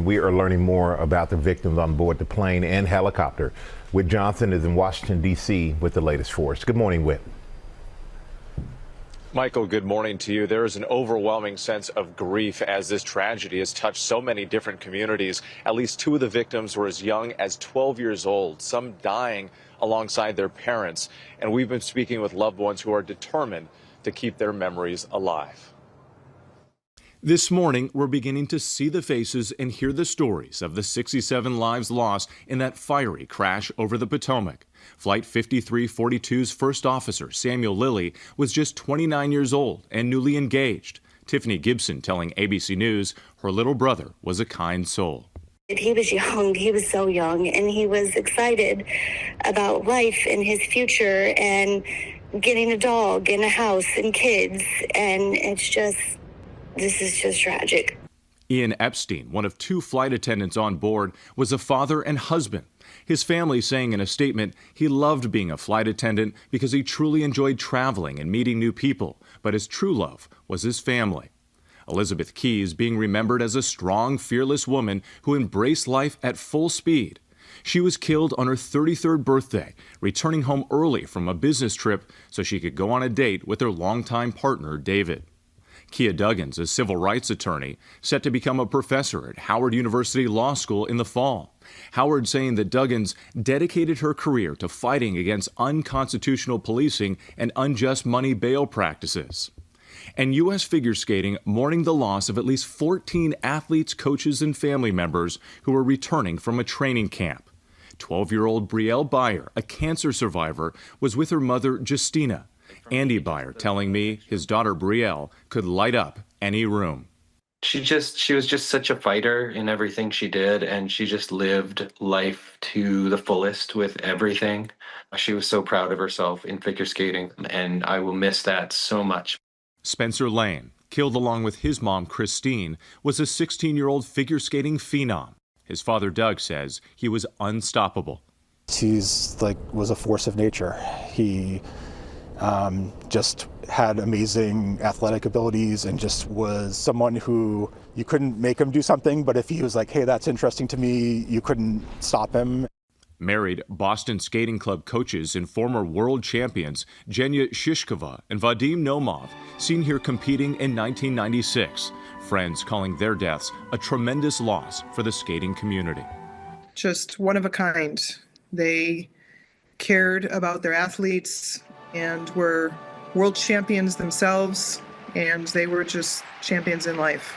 We are learning more about the victims on board the plane and helicopter. Whit Johnson is in Washington, D.C. with the latest for us. Good morning, Whit. Michael, good morning to you. There is an overwhelming sense of grief as this tragedy has touched so many different communities. At least two of the victims were as young as 12 years old, some dying alongside their parents. And we've been speaking with loved ones who are determined to keep their memories alive. This morning, we're beginning to see the faces and hear the stories of the 67 lives lost in that fiery crash over the Potomac. Flight 5342's first officer, Samuel Lilly, was just 29 years old and newly engaged. Tiffany Gibson telling ABC News her little brother was a kind soul. He was young, he was so young, and he was excited about life and his future and getting a dog and a house and kids, and this is just tragic. Ian Epstein, one of two flight attendants on board, was a father and husband. His family saying in a statement he loved being a flight attendant because he truly enjoyed traveling and meeting new people, but his true love was his family. Elizabeth Keyes being remembered as a strong, fearless woman who embraced life at full speed. She was killed on her 33rd birthday, returning home early from a business trip so she could go on a date with her longtime partner, David. Kia Duggins, a civil rights attorney, set to become a professor at Howard University Law School in the fall. Howard saying that Duggins dedicated her career to fighting against unconstitutional policing and unjust money bail practices. And U.S. figure skating mourning the loss of at least 14 athletes, coaches, and family members who were returning from a training camp. 12-year-old Brielle Byer, a cancer survivor, was with her mother, Justina. Andy Byer telling me his daughter Brielle could light up any room. She was just such a fighter in everything she did, and she just lived life to the fullest with everything. She was so proud of herself in figure skating, and I will miss that so much. Spencer Lane, killed along with his mom Christine, was a 16-year-old figure skating phenom. His father Doug says he was unstoppable. Was a force of nature. He just had amazing athletic abilities and just was someone who you couldn't make him do something, but if he was like, hey, that's interesting to me, you couldn't stop him. Married Boston Skating Club coaches and former world champions Zhenya Shishkova and Vadim Nomov seen here competing in 1996. Friends calling their deaths a tremendous loss for the skating community. Just one of a kind. They cared about their athletes and were world champions themselves, and they were just champions in life.